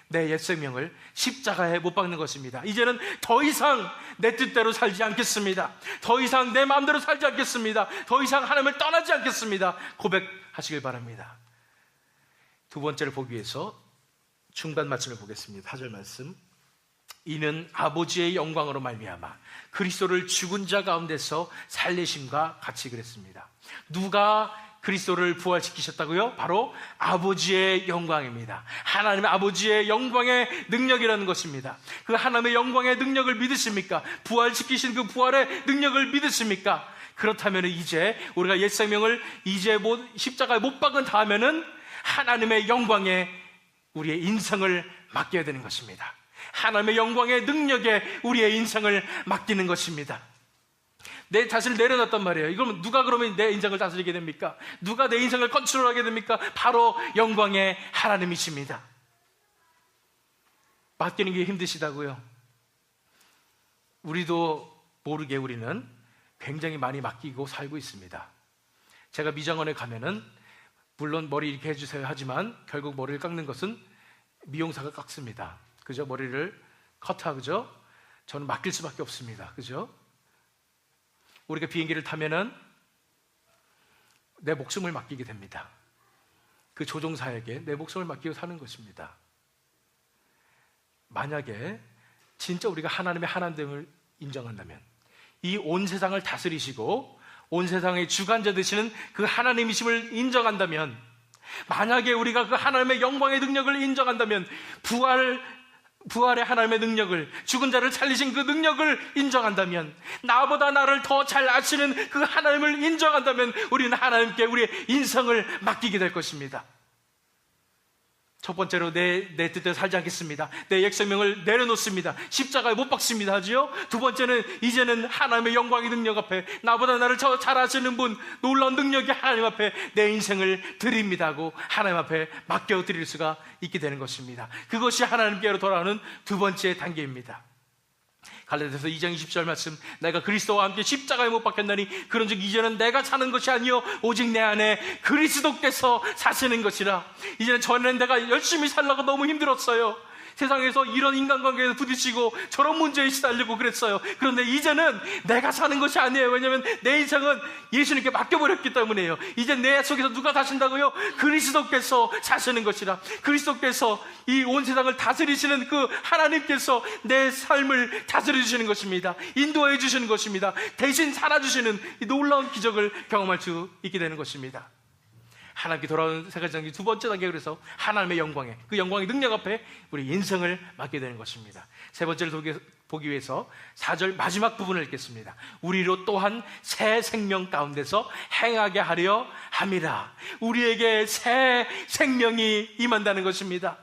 내 옛 생명을 십자가에 못 박는 것입니다. 이제는 더 이상 내 뜻대로 살지 않겠습니다. 더 이상 내 마음대로 살지 않겠습니다. 더 이상 하나님을 떠나지 않겠습니다. 고백하시길 바랍니다. 두 번째를 보기 위해서 중간 말씀을 보겠습니다. 4절 말씀. 이는 아버지의 영광으로 말미암아 그리스도를 죽은 자 가운데서 살리심과 같이 그랬습니다. 누가 그리스도를 부활시키셨다고요? 바로 아버지의 영광입니다. 하나님의 아버지의 영광의 능력이라는 것입니다. 그 하나님의 영광의 능력을 믿으십니까? 부활시키신 그 부활의 능력을 믿으십니까? 그렇다면 이제 우리가 옛 생명을 이제 십자가에 못 박은 다음에는 하나님의 영광에 우리의 인생을 맡겨야 되는 것입니다. 하나님의 영광의 능력에 우리의 인생을 맡기는 것입니다. 내 자신을 내려놨단 말이에요. 이러면 누가 그러면 내 인생을 다스리게 됩니까? 누가 내 인생을 컨트롤하게 됩니까? 바로 영광의 하나님이십니다. 맡기는 게 힘드시다고요? 우리도 모르게 우리는 굉장히 많이 맡기고 살고 있습니다. 제가 미장원에 가면은 물론 머리 이렇게 해주세요 하지만 결국 머리를 깎는 것은 미용사가 깎습니다. 그죠? 머리를 커트하고, 그죠? 저는 맡길 수밖에 없습니다. 그죠? 우리가 비행기를 타면은 내 목숨을 맡기게 됩니다. 그 조종사에게 내 목숨을 맡기고 사는 것입니다. 만약에 진짜 우리가 하나님의 하나됨을 인정한다면, 이 온 세상을 다스리시고 온 세상의 주관자 되시는 그 하나님이심을 인정한다면, 만약에 우리가 그 하나님의 영광의 능력을 인정한다면, 부활의 하나님의 능력을, 죽은 자를 살리신 그 능력을 인정한다면, 나보다 나를 더 잘 아시는 그 하나님을 인정한다면 우리는 하나님께 우리의 인생을 맡기게 될 것입니다. 첫 번째로 내 뜻대로 살지 않겠습니다. 내 옛 생명을 내려놓습니다. 십자가에 못 박습니다 하지요. 두 번째는 이제는 하나님의 영광의 능력 앞에, 나보다 나를 더 잘 아시는 분, 놀라운 능력이 하나님 앞에 내 인생을 드립니다 하고 하나님 앞에 맡겨드릴 수가 있게 되는 것입니다. 그것이 하나님께로 돌아오는 두 번째 단계입니다. 갈라디아서 2장 20절 말씀, 내가 그리스도와 함께 십자가에 못 박혔나니 그런즉 이제는 내가 사는 것이 아니요 오직 내 안에 그리스도께서 사시는 것이라. 이제는 전에는 내가 열심히 살려고 너무 힘들었어요. 세상에서 이런 인간관계에 부딪히고 저런 문제에 시달리고 그랬어요. 그런데 이제는 내가 사는 것이 아니에요. 왜냐하면 내 인생은 예수님께 맡겨버렸기 때문에요. 이제 내 속에서 누가 사신다고요? 그리스도께서 사시는 것이라. 그리스도께서 이 온 세상을 다스리시는 그 하나님께서 내 삶을 다스려 주시는 것입니다. 인도해 주시는 것입니다. 대신 살아주시는 이 놀라운 기적을 경험할 수 있게 되는 것입니다. 하나님께 돌아오는 세 가지 단계, 두 번째 단계, 그래서 하나님의 영광에, 그 영광의 능력 앞에 우리 인생을 맡게 되는 것입니다. 세 번째를 보기 위해서 4절 마지막 부분을 읽겠습니다. 우리로 또한 새 생명 가운데서 행하게 하려 함이라. 우리에게 새 생명이 임한다는 것입니다.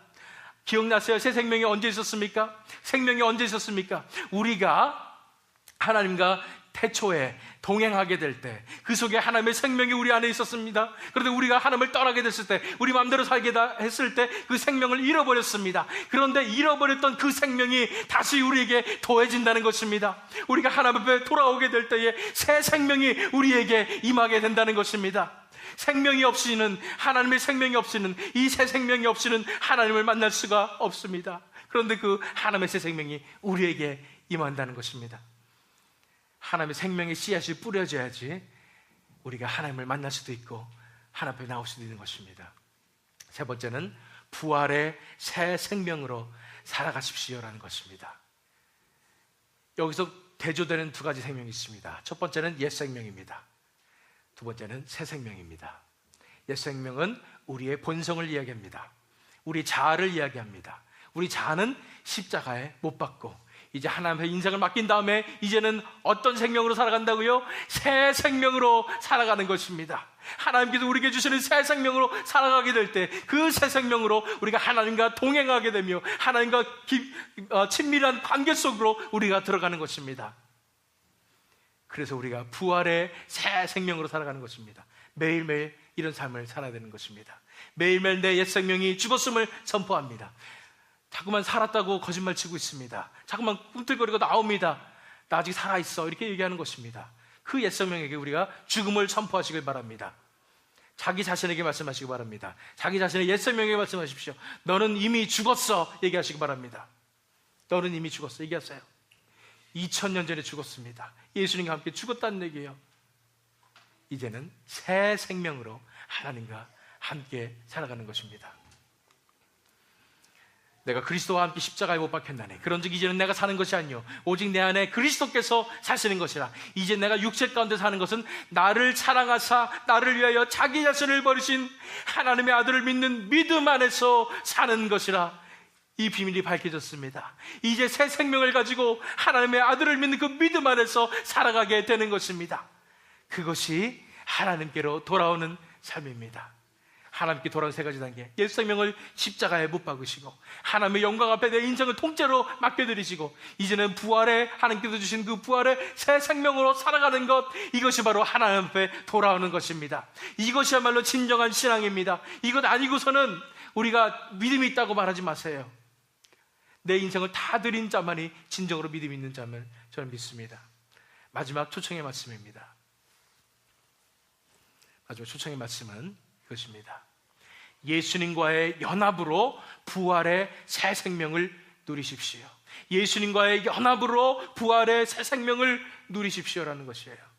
기억나세요? 새 생명이 언제 있었습니까? 생명이 언제 있었습니까? 우리가 하나님과 태초에 동행하게 될 때 그 속에 하나님의 생명이 우리 안에 있었습니다. 그런데 우리가 하나님을 떠나게 됐을 때, 우리 마음대로 살게 했을 때 그 생명을 잃어버렸습니다. 그런데 잃어버렸던 그 생명이 다시 우리에게 더해진다는 것입니다. 우리가 하나님 앞에 돌아오게 될 때에 새 생명이 우리에게 임하게 된다는 것입니다. 생명이 없이는, 하나님의 생명이 없이는, 이 새 생명이 없이는 하나님을 만날 수가 없습니다. 그런데 그 하나님의 새 생명이 우리에게 임한다는 것입니다. 하나님의 생명의 씨앗이 뿌려져야지 우리가 하나님을 만날 수도 있고 하나님 앞에 나올 수도 있는 것입니다. 세 번째는 부활의 새 생명으로 살아가십시오라는 것입니다. 여기서 대조되는 두 가지 생명이 있습니다. 첫 번째는 옛 생명입니다. 두 번째는 새 생명입니다. 옛 생명은 우리의 본성을 이야기합니다. 우리 자아를 이야기합니다. 우리 자아는 십자가에 못 박고 이제 하나님의 인생을 맡긴 다음에 이제는 어떤 생명으로 살아간다고요? 새 생명으로 살아가는 것입니다. 하나님께서 우리에게 주시는 새 생명으로 살아가게 될 때 그 새 생명으로 우리가 하나님과 동행하게 되며 하나님과 친밀한 관계 속으로 우리가 들어가는 것입니다. 그래서 우리가 부활의 새 생명으로 살아가는 것입니다. 매일매일 이런 삶을 살아야 되는 것입니다. 매일매일 내 옛 생명이 죽었음을 선포합니다. 자꾸만 살았다고 거짓말 치고 있습니다. 자꾸만 꿈틀거리고 나옵니다. 나 아직 살아있어, 이렇게 얘기하는 것입니다. 그 옛 생명에게 우리가 죽음을 선포하시길 바랍니다. 자기 자신에게 말씀하시기 바랍니다. 자기 자신의 옛 생명에게 말씀하십시오. 너는 이미 죽었어, 얘기하시기 바랍니다. 너는 이미 죽었어, 얘기하세요. 2000년 전에 죽었습니다. 예수님과 함께 죽었다는 얘기예요. 이제는 새 생명으로 하나님과 함께 살아가는 것입니다. 내가 그리스도와 함께 십자가에 못 박혔나니 그런즉 이제는 내가 사는 것이 아니요 오직 내 안에 그리스도께서 사시는 것이라. 이제 내가 육체 가운데 사는 것은 나를 사랑하사 나를 위하여 자기 자신을 버리신 하나님의 아들을 믿는 믿음 안에서 사는 것이라. 이 비밀이 밝혀졌습니다. 이제 새 생명을 가지고 하나님의 아들을 믿는 그 믿음 안에서 살아가게 되는 것입니다. 그것이 하나님께로 돌아오는 삶입니다. 하나님께 돌아온 세 가지 단계. 옛 생명을 십자가에 못 박으시고 하나님의 영광 앞에 내 인생을 통째로 맡겨드리시고 이제는 부활에 하나님께서 주신 그 부활의 새 생명으로 살아가는 것, 이것이 바로 하나님 앞에 돌아오는 것입니다. 이것이야말로 진정한 신앙입니다. 이것 아니고서는 우리가 믿음이 있다고 말하지 마세요. 내 인생을 다 드린 자만이 진정으로 믿음이 있는 자를 저는 믿습니다. 마지막 초청의 말씀입니다. 마지막 초청의 말씀은 이것입니다. 예수님과의 연합으로 부활의 새 생명을 누리십시오. 예수님과의 연합으로 부활의 새 생명을 누리십시오라는 것이에요.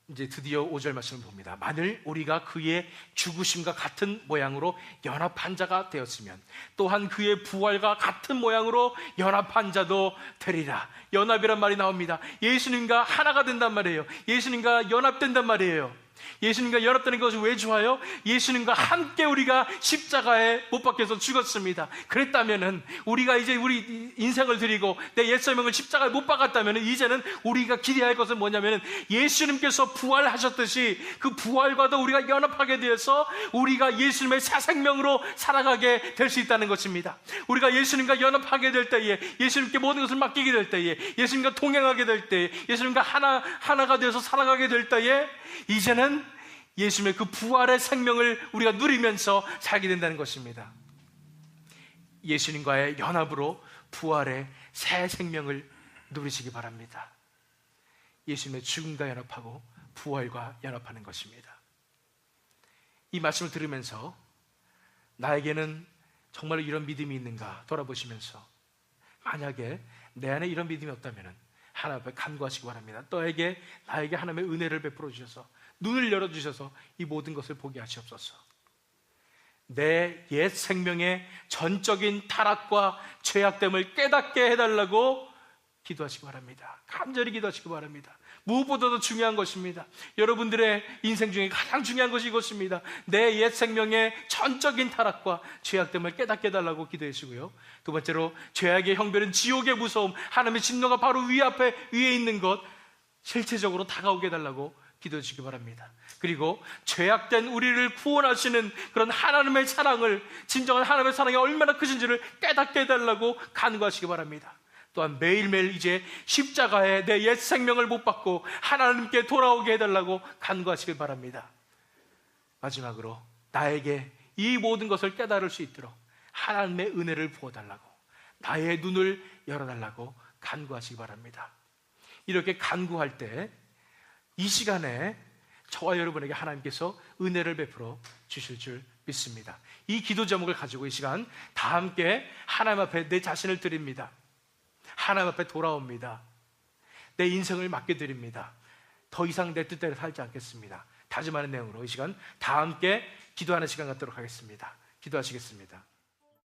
이제 드디어 5절 말씀을 봅니다. 만일 우리가 그의 죽으심과 같은 모양으로 연합한 자가 되었으면 또한 그의 부활과 같은 모양으로 연합한 자도 되리라. 연합이란 말이 나옵니다. 예수님과 하나가 된단 말이에요. 예수님과 연합된단 말이에요. 예수님과 연합되는 것이 왜 좋아요? 예수님과 함께 우리가 십자가에 못 박혀서 죽었습니다. 그랬다면은 우리가 이제 우리 인생을 드리고 내 옛생명을 십자가에 못 박았다면은 이제는 우리가 기대할 것은 뭐냐면은 예수님께서 부활하셨듯이 그 부활과도 우리가 연합하게 되어서 우리가 예수님의 새 생명으로 살아가게 될 수 있다는 것입니다. 우리가 예수님과 연합하게 될 때에, 예수님께 모든 것을 맡기게 될 때에, 예수님과 동행하게 될 때에, 예수님과 하나가 되어서 살아가게 될 때에 이제는 예수님의 그 부활의 생명을 우리가 누리면서 살게 된다는 것입니다. 예수님과의 연합으로 부활의 새 생명을 누리시기 바랍니다. 예수님의 죽음과 연합하고 부활과 연합하는 것입니다. 이 말씀을 들으면서 나에게는 정말로 이런 믿음이 있는가 돌아보시면서 만약에 내 안에 이런 믿음이 없다면 하나님 앞에 간구하시기 바랍니다. 나에게 하나님의 은혜를 베풀어 주셔서 눈을 열어주셔서 이 모든 것을 보게 하시옵소서. 내 옛 생명의 전적인 타락과 죄악됨을 깨닫게 해달라고 기도하시기 바랍니다. 간절히 기도하시기 바랍니다. 무엇보다도 중요한 것입니다. 여러분들의 인생 중에 가장 중요한 것이 이것입니다. 내 옛 생명의 전적인 타락과 죄악됨을 깨닫게 해달라고 기도해 주시고요. 두 번째로 죄악의 형벌은 지옥의 무서움, 하나님의 진노가 바로 위에 있는 것 실체적으로 다가오게 해달라고 기도해 주시기 바랍니다. 그리고 죄악된 우리를 구원하시는 그런 하나님의 사랑을, 진정한 하나님의 사랑이 얼마나 크신지를 깨닫게 해달라고 간구하시기 바랍니다. 또한 매일매일 이제 십자가에 내 옛 생명을 못 받고 하나님께 돌아오게 해달라고 간구하시길 바랍니다. 마지막으로 나에게 이 모든 것을 깨달을 수 있도록 하나님의 은혜를 부어달라고, 나의 눈을 열어달라고 간구하시기 바랍니다. 이렇게 간구할 때 이 시간에 저와 여러분에게 하나님께서 은혜를 베풀어 주실 줄 믿습니다. 이 기도 제목을 가지고 이 시간 다 함께 하나님 앞에 내 자신을 드립니다. 하나님 앞에 돌아옵니다. 내 인생을 맡겨드립니다. 더 이상 내 뜻대로 살지 않겠습니다. 다짐하는 내용으로 이 시간 다 함께 기도하는 시간 갖도록 하겠습니다. 기도하시겠습니다.